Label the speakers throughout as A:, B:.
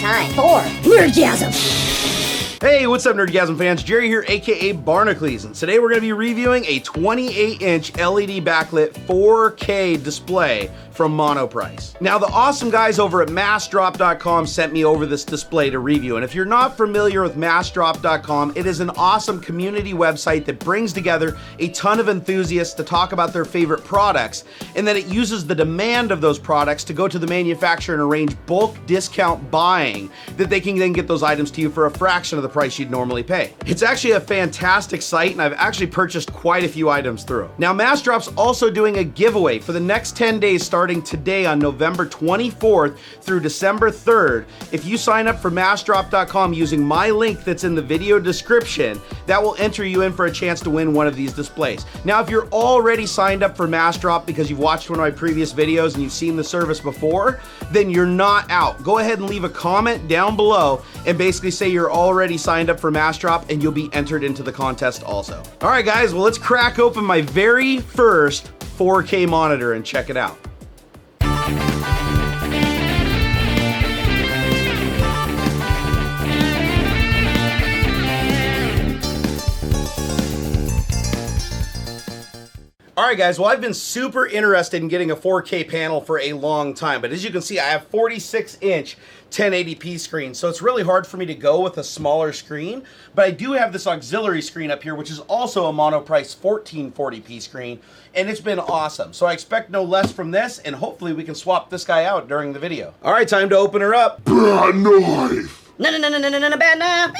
A: time for Nerdgasm.
B: Hey, what's up, Nerdgasm fans? Jerry here, aka Barnacules, and today we're going to be reviewing a 28-inch LED backlit 4K display from Monoprice. Now, the awesome guys over at Massdrop.com sent me over this display to review, and if you're not familiar with Massdrop.com, it is an awesome community website that brings together a ton of enthusiasts to talk about their favorite products, and then it uses the demand of those products to go to the manufacturer and arrange bulk discount buying that they can then get those items to you for a fraction of the price you'd normally pay. It's actually a fantastic site, and I've actually purchased quite a few items through. Now, Massdrop's also doing a giveaway for the next 10 days starting today on November 24th through December 3rd. If you sign up for Massdrop.com using my link that's in the video description, that will enter you in for a chance to win one of these displays. Now, if you're already signed up for Massdrop because you've watched one of my previous videos and you've seen the service before, then you're not out. Go ahead and leave a comment down below and basically say you're already signed up for Massdrop and you'll be entered into the contest also. All right, guys, well, let's crack open my very first 4K monitor and check it out. Alright guys, well, I've been super interested in getting a 4K panel for a long time, but as you can see, I have 46-inch 1080p screen, so it's really hard for me to go with a smaller screen, but I do have this auxiliary screen up here, which is also a Monoprice 1440p screen, and it's been awesome. So I expect no less from this, and hopefully we can swap this guy out during the video. Alright, time to open her up.
C: Bad knife!
A: Bad knife.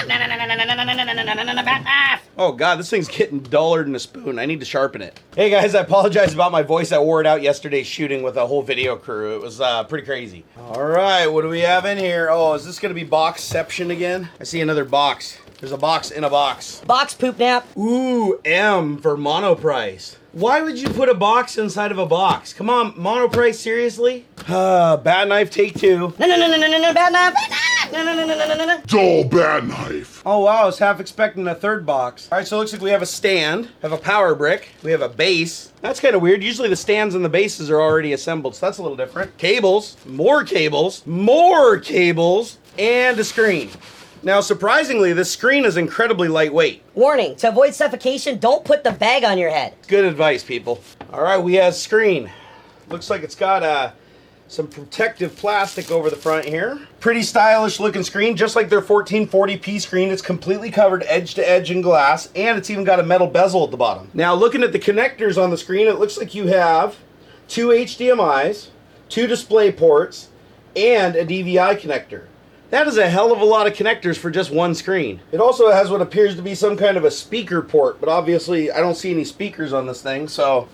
A: Bad knife.
B: Oh god, this thing's getting duller than a spoon. I need to sharpen it. Hey guys, I apologize about my voice. I wore it out yesterday shooting with a whole video crew. It was pretty crazy. Alright, what do we have in here? Oh, is this gonna be boxception again? I see another box. There's a box in a box.
A: Box poop nap.
B: Ooh, M for Monoprice. Why would you put a box inside of a box? Come on, Monoprice, seriously? Bad knife, take two.
A: Bad knife. Bad knife.
C: Dull bad knife.
B: Oh wow, I was half expecting a third box. All right, so it looks like we have a stand, have a power brick, we have a base. That's kind of weird. Usually the stands and the bases are already assembled, so that's a little different. Cables, more cables, and a screen. Now, surprisingly, this screen is incredibly lightweight.
A: Warning, to avoid suffocation, don't put the bag on your head.
B: Good advice, people. All right, we have screen. Looks like it's got some protective plastic over the front here. Pretty stylish looking screen, just like their 1440p screen. It's completely covered edge to edge in glass, and it's even got a metal bezel at the bottom. Now, looking at the connectors on the screen, it looks like you have two HDMIs, two DisplayPorts, and a DVI connector. That is a hell of a lot of connectors for just one screen. It also has what appears to be some kind of a speaker port, but obviously I don't see any speakers on this thing, so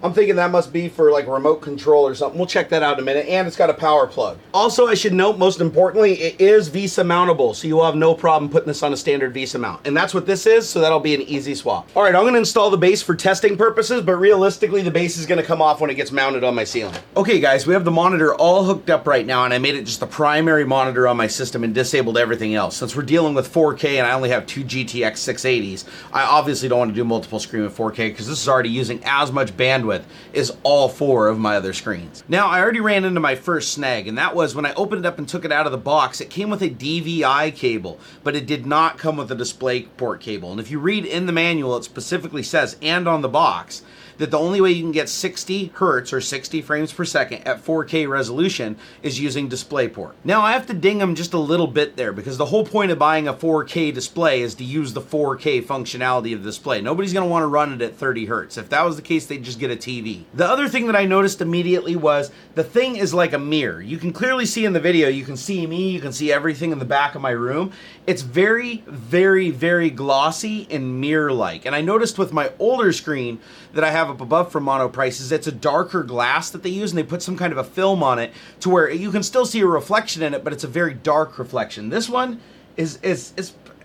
B: I'm thinking that must be for like remote control or something. We'll check that out in a minute. And it's got a power plug. Also, I should note, most importantly, it is VESA mountable, so you'll have no problem putting this on a standard VESA mount. And that's what this is, so that'll be an easy swap. All right, I'm gonna install the base for testing purposes, but realistically, the base is gonna come off when it gets mounted on my ceiling. Okay guys, we have the monitor all hooked up right now, and I made it just the primary monitor on my system and disabled everything else. Since we're dealing with 4K and I only have two GTX 680s, I obviously don't want to do multiple screen with 4K because this is already using as much bandwidth as all four of my other screens. Now, I already ran into my first snag, and that was when I opened it up and took it out of the box, it came with a DVI cable, but it did not come with a DisplayPort cable. And if you read in the manual, it specifically says, and on the box, that the only way you can get 60 hertz or 60 frames per second at 4K resolution is using DisplayPort. Now, I have to ding them just a little bit there because the whole point of buying a 4K display is to use the 4K functionality of the display. Nobody's going to want to run it at 30 hertz. If that was the case, they'd just get a TV. The other thing that I noticed immediately was the thing is like a mirror. You can clearly see in the video, you can see me, you can see everything in the back of my room. It's very, very, very glossy and mirror-like. And I noticed with my older screen that I have up above from Monoprice is it's a darker glass that they use, and they put some kind of a film on it to where you can still see a reflection in it, but it's a very dark reflection. This one is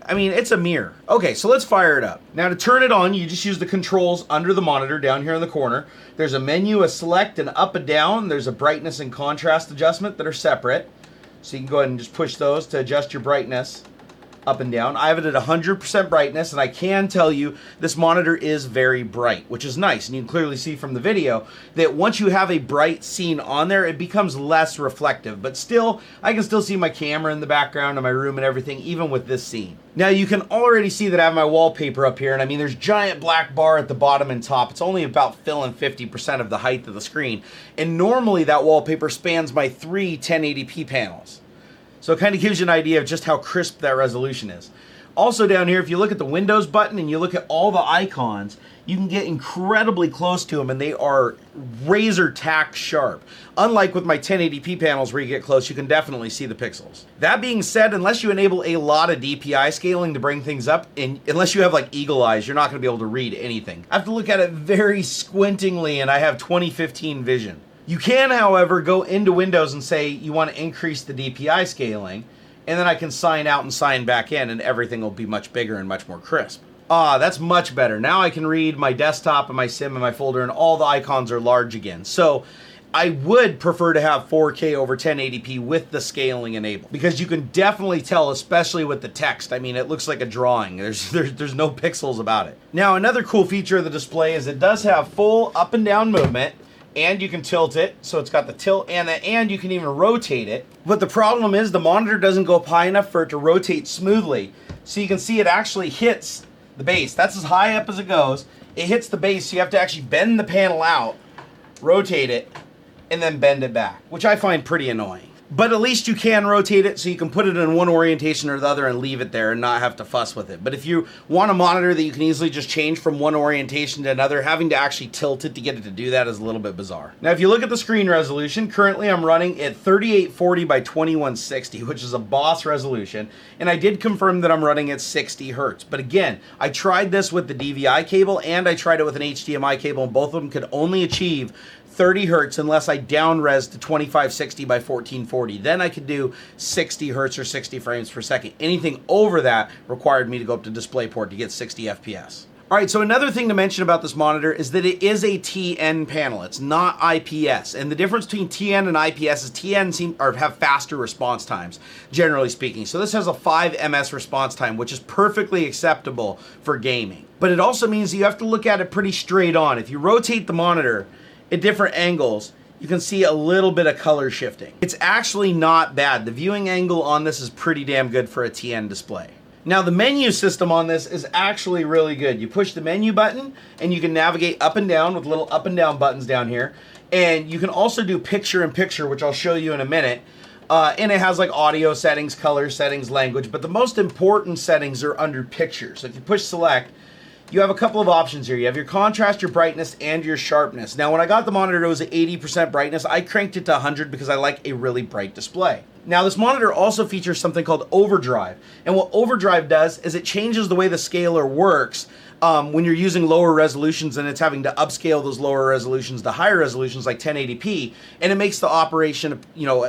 B: I mean, it's a mirror. Okay, so let's fire it up. Now to turn it on, you just use the controls under the monitor down here in the corner. There's a menu, a select, an up and down. There's a brightness and contrast adjustment that are separate. So you can go ahead and just push those to adjust your brightness. up and down. I have it at 100% brightness, and I can tell you this monitor is very bright, which is nice. And you can clearly see from the video that once you have a bright scene on there, it becomes less reflective. But still, I can still see my camera in the background of my room and everything, even with this scene. Now you can already see that I have my wallpaper up here, and I mean there's giant black bar at the bottom and top. It's only about filling 50% of the height of the screen. And normally that wallpaper spans my 3 1080p panels. So it kind of gives you an idea of just how crisp that resolution is. Also down here, if you look at the Windows button and you look at all the icons, you can get incredibly close to them and they are razor tack sharp. Unlike with my 1080p panels where you get close, you can definitely see the pixels. That being said, unless you enable a lot of DPI scaling to bring things up, and unless you have like eagle eyes, you're not going to be able to read anything. I have to look at it very squintingly, and I have 2015 vision. You can, however, go into Windows and say you want to increase the DPI scaling, and then I can sign out and sign back in, and everything will be much bigger and much more crisp. That's much better. Now I can read my desktop and my sim and my folder, and all the icons are large again. So I would prefer to have 4K over 1080p with the scaling enabled, because you can definitely tell, especially with the text. I mean, it looks like a drawing. There's no pixels about it. Now, another cool feature of the display is it does have full up and down movement, and you can tilt it, so it's got the tilt and you can even rotate it. But the problem is the monitor doesn't go up high enough for it to rotate smoothly. So you can see it actually hits the base. That's as high up as it goes. It hits the base, so you have to actually bend the panel out, rotate it, and then bend it back, which I find pretty annoying. But at least you can rotate it, so you can put it in one orientation or the other and leave it there and not have to fuss with it. But if you want a monitor that you can easily just change from one orientation to another, having to actually tilt it to get it to do that is a little bit bizarre. Now, if you look at the screen resolution, currently I'm running at 3840 by 2160, which is a boss resolution. And I did confirm that I'm running at 60 hertz. But again, I tried this with the DVI cable and I tried it with an HDMI cable, and both of them could only achieve 30 hertz unless I down res to 2560 by 1440. Then I could do 60 hertz or 60 frames per second. Anything over that required me to go up to DisplayPort to get 60 FPS. All right, so another thing to mention about this monitor is that it is a TN panel. It's not IPS. And the difference between TN and IPS is TN have faster response times, generally speaking. So this has a 5 ms response time, which is perfectly acceptable for gaming. But it also means that you have to look at it pretty straight on. If you rotate the monitor at different angles, you can see a little bit of color shifting. It's actually not bad. The viewing angle on this is pretty damn good for a TN display. Now, the menu system on this is actually really good. You push the menu button and you can navigate up and down with little up and down buttons down here. And you can also do picture in picture, which I'll show you in a minute. And it has like audio settings, color settings, language, but the most important settings are under picture. So if you push select, you have a couple of options here. You have your contrast, your brightness, and your sharpness. Now, when I got the monitor, it was at 80% brightness. I cranked it to 100 because I like a really bright display. Now, this monitor also features something called overdrive. And what overdrive does is it changes the way the scaler works when you're using lower resolutions, and it's having to upscale those lower resolutions to higher resolutions like 1080p, and it makes the operation,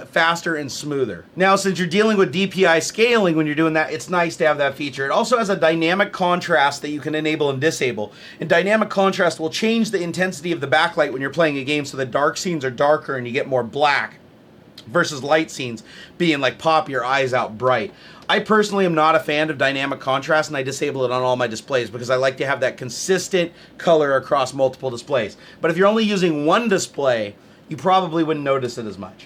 B: faster and smoother. Now, since you're dealing with DPI scaling when you're doing that, it's nice to have that feature. It also has a dynamic contrast that you can enable and disable. And dynamic contrast will change the intensity of the backlight when you're playing a game, so the dark scenes are darker and you get more black, versus light scenes being like pop your eyes out bright. I personally am not a fan of dynamic contrast, and I disable it on all my displays because I like to have that consistent color across multiple displays. But if you're only using one display, you probably wouldn't notice it as much.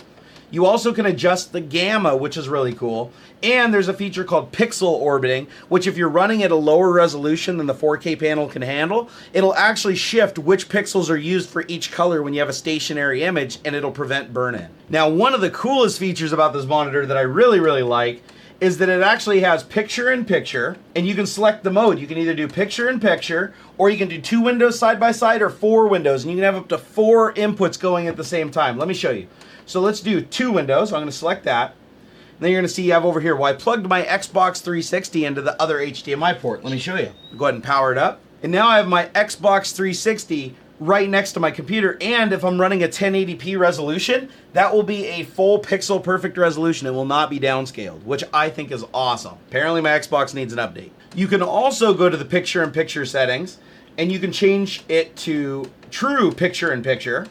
B: You also can adjust the gamma, which is really cool. And there's a feature called pixel orbiting, which if you're running at a lower resolution than the 4K panel can handle, it'll actually shift which pixels are used for each color when you have a stationary image, and it'll prevent burn-in. Now, one of the coolest features about this monitor that I really, really like is that it actually has picture-in-picture, and you can select the mode. You can either do picture-in-picture, or you can do 2 windows side by side, or 4 windows, and you can have up to 4 inputs going at the same time. Let me show you. So let's do 2 windows. I'm going to select that. And then you're going to see you have over here, well, I plugged my Xbox 360 into the other HDMI port. Let me show you. Go ahead and power it up. And now I have my Xbox 360 right next to my computer, and if I'm running a 1080p resolution, that will be a full pixel perfect resolution. It will not be downscaled, which I think is awesome. Apparently my Xbox needs an update. You can also go to the picture-in-picture settings, and you can change it to true picture-in-picture.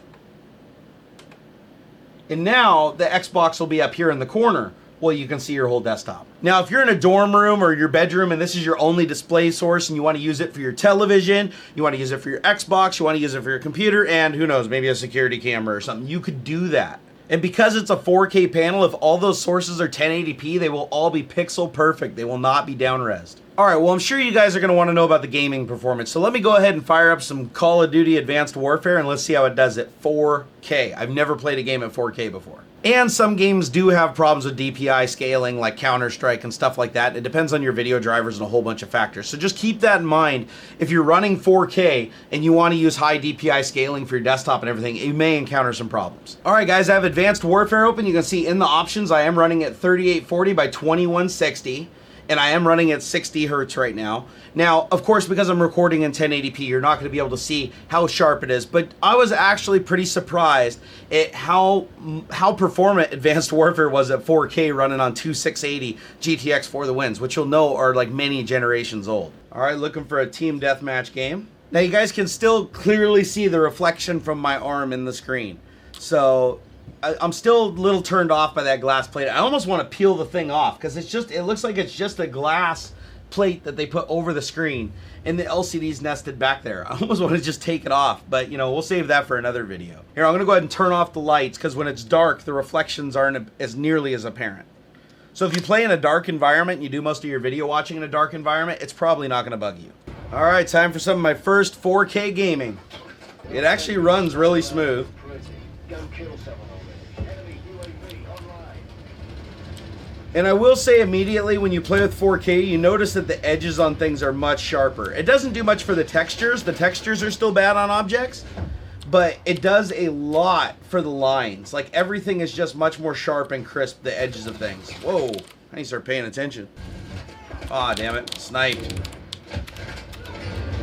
B: And now the Xbox will be up here in the corner. well, you can see your whole desktop. Now, if you're in a dorm room or your bedroom and this is your only display source and you want to use it for your television, you want to use it for your Xbox, you want to use it for your computer, and who knows, maybe a security camera or something, you could do that. And because it's a 4K panel, if all those sources are 1080p, they will all be pixel perfect. They will not be down-resed. All right, well, I'm sure you guys are going to want to know about the gaming performance. So let me go ahead and fire up some Call of Duty Advanced Warfare, and let's see how it does at 4K. I've never played a game at 4K before. And some games do have problems with DPI scaling, like Counter-Strike and stuff like that. It depends on your video drivers and a whole bunch of factors. So just keep that in mind. If you're running 4K and you want to use high DPI scaling for your desktop and everything, you may encounter some problems. All right, guys, I have Advanced Warfare open. You can see in the options, I am running at 3840 by 2160. And I am running at 60 hertz right now. Now, of course, because I'm recording in 1080p, you're not going to be able to see how sharp it is. But I was actually pretty surprised at how performant Advanced Warfare was at 4K running on 2680 GTX for the wins, which you'll know are like many generations old. All right, looking for a team deathmatch game. Now, you guys can still clearly see the reflection from my arm in the screen. So I'm still a little turned off by that glass plate. I almost want to peel the thing off because it looks like it's just a glass plate that they put over the screen and the LCD's nested back there. I almost want to just take it off, but you know, we'll save that for another video. Here, I'm going to go ahead and turn off the lights because when it's dark, the reflections aren't as nearly as apparent. So if you play in a dark environment and you do most of your video watching in a dark environment, it's probably not going to bug you. All right, time for some of my first 4K gaming. It actually runs really smooth. And I will say immediately, when you play with 4K, you notice that the edges on things are much sharper. It doesn't do much for the textures. The textures are still bad on objects, but it does a lot for the lines. Like, everything is just much more sharp and crisp, the edges of things. Whoa, I need to start paying attention. Aw, damn it, sniped.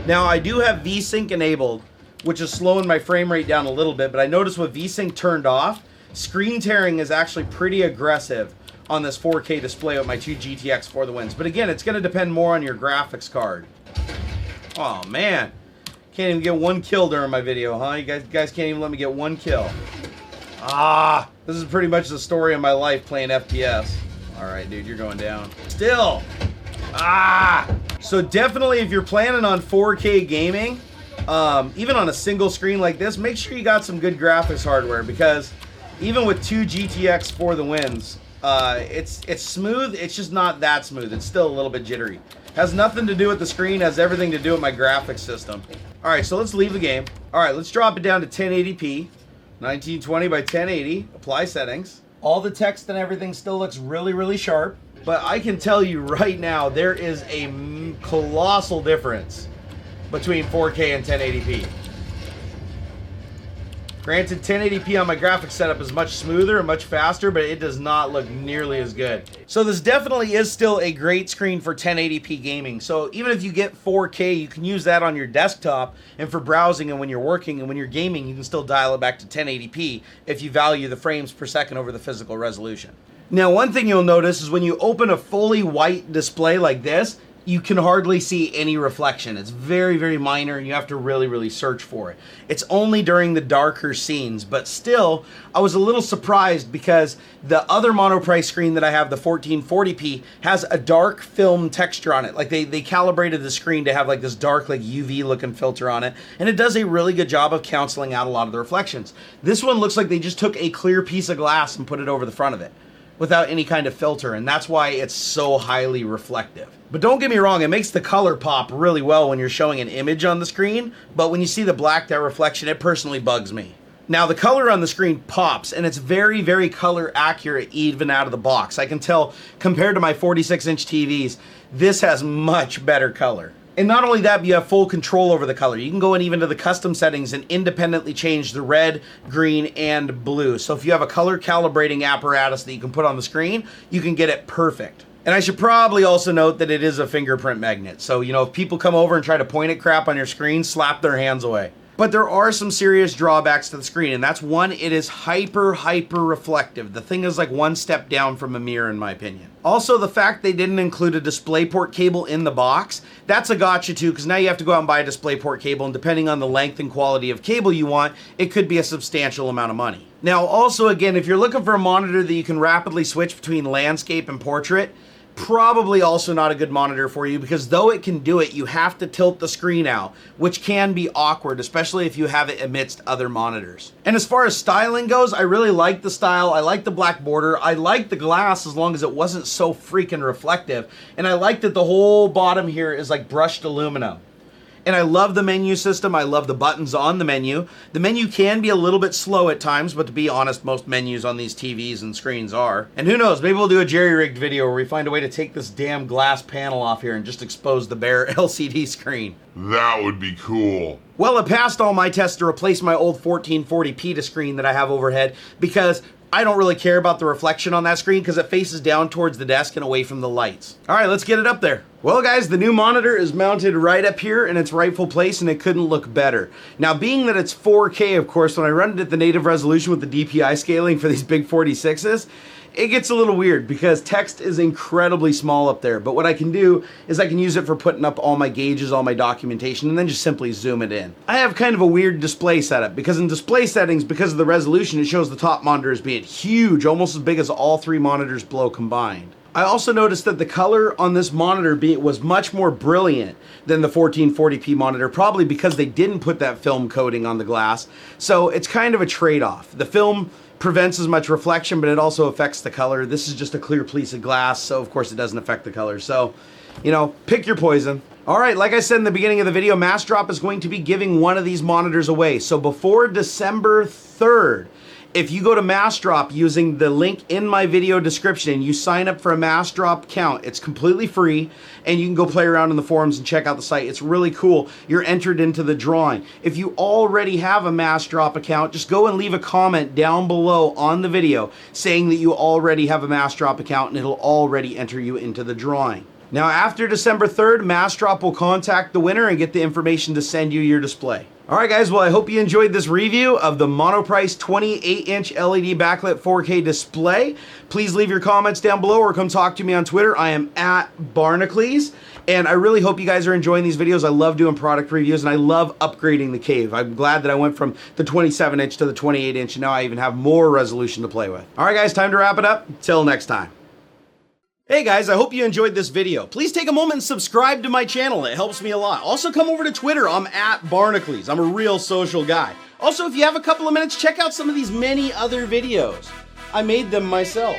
B: Now, I do have VSync enabled, which is slowing my frame rate down a little bit, but I noticed with VSync turned off, screen tearing is actually pretty aggressive on this 4K display with my 2 GTX for the wins. But again, it's going to depend more on your graphics card. Oh man, can't even get one kill during my video, huh? You guys can't even let me get one kill. Ah, this is pretty much the story of my life playing FPS. All right, dude, you're going down. Still. Ah! So definitely if you're planning on 4K gaming, even on a single screen like this, make sure you got some good graphics hardware, because even with 2 GTX for the wins, it's smooth. It's just not that smooth. It's still a little bit jittery. Has nothing to do with the screen. Has everything to do with my graphics system. All right, so let's leave the game. All right, let's drop it down to 1080p, 1920 by 1080. Apply settings. All the text and everything still looks really, really sharp. But I can tell you right now, there is a colossal difference between 4K and 1080p. Granted, 1080p on my graphics setup is much smoother and much faster, but it does not look nearly as good. So this definitely is still a great screen for 1080p gaming. So even if you get 4K, you can use that on your desktop, and for browsing and when you're working and when you're gaming, you can still dial it back to 1080p if you value the frames per second over the physical resolution. Now, one thing you'll notice is when you open a fully white display like this, you can hardly see any reflection. It's very, very minor, and you have to really, really search for it. It's only during the darker scenes, but still, I was a little surprised because the other Monoprice screen that I have, the 1440p, has a dark film texture on it. Like they calibrated the screen to have like this dark, like UV looking filter on it, and it does a really good job of canceling out a lot of the reflections. This one looks like they just took a clear piece of glass and put it over the front of it without any kind of filter, and that's why it's so highly reflective. But don't get me wrong, it makes the color pop really well when you're showing an image on the screen, but when you see the blacked out reflection, it personally bugs me. Now, the color on the screen pops, and it's very, very color accurate even out of the box. I can tell, compared to my 46-inch TVs, this has much better color. And not only that, but you have full control over the color. You can go in even to the custom settings and independently change the red, green, and blue. So if you have a color calibrating apparatus that you can put on the screen, you can get it perfect. And I should probably also note that it is a fingerprint magnet. So, you know, if people come over and try to point at crap on your screen, slap their hands away. But there are some serious drawbacks to the screen, and that's one, it is hyper reflective. The thing is like one step down from a mirror in my opinion. Also, the fact they didn't include a DisplayPort cable in the box, that's a gotcha too, because now you have to go out and buy a DisplayPort cable, and depending on the length and quality of cable you want, it could be a substantial amount of money. Now also again, if you're looking for a monitor that you can rapidly switch between landscape and portrait, probably also not a good monitor for you, because though it can do it, you have to tilt the screen out, which can be awkward, especially if you have it amidst other monitors. And as far as styling goes, I really like the style. I like the black border. I like the glass as long as it wasn't so freaking reflective. And I like that the whole bottom here is like brushed aluminum. And I love the menu system. I love the buttons on the menu. The menu can be a little bit slow at times, but to be honest, most menus on these TVs and screens are. And who knows, maybe we'll do a jerry-rigged video where we find a way to take this damn glass panel off here and just expose the bare LCD screen.
C: That would be cool.
B: Well, it passed all my tests to replace my old 1440p screen that I have overhead, because I don't really care about the reflection on that screen because it faces down towards the desk and away from the lights. All right, let's get it up there. Well guys, the new monitor is mounted right up here in its rightful place, and it couldn't look better. Now being that it's 4K, of course, when I run it at the native resolution with the DPI scaling for these big 46s, it gets a little weird because text is incredibly small up there. But what I can do is I can use it for putting up all my gauges, all my documentation, and then just simply zoom it in. I have kind of a weird display setup because in display settings, because of the resolution, it shows the top monitor as being huge, almost as big as all three monitors below combined. I also noticed that the color on this monitor was much more brilliant than the 1440p monitor, probably because they didn't put that film coating on the glass. So it's kind of a trade-off. The film prevents as much reflection, but it also affects the color. This is just a clear piece of glass, so of course it doesn't affect the color. So, you know, pick your poison. All right, like I said in the beginning of the video, Massdrop is going to be giving one of these monitors away. So before December 3rd, if you go to Massdrop using the link in my video description and you sign up for a Massdrop account, it's completely free, and you can go play around in the forums and check out the site. It's really cool. You're entered into the drawing. If you already have a Massdrop account, just go and leave a comment down below on the video saying that you already have a Massdrop account, and it'll already enter you into the drawing. Now after December 3rd, Massdrop will contact the winner and get the information to send you your display. Alright guys, well I hope you enjoyed this review of the Monoprice 28-inch LED backlit 4K display. Please leave your comments down below or come talk to me on Twitter. I am at Barnacules, and I really hope you guys are enjoying these videos. I love doing product reviews, and I love upgrading the cave. I'm glad that I went from the 27-inch to the 28-inch, and now I even have more resolution to play with. Alright guys, time to wrap it up. Till next time. Hey guys, I hope you enjoyed this video. Please take a moment and subscribe to my channel. It helps me a lot. Also come over to Twitter. I'm at Barnacules. I'm a real social guy. Also, if you have a couple of minutes, check out some of these many other videos. I made them myself.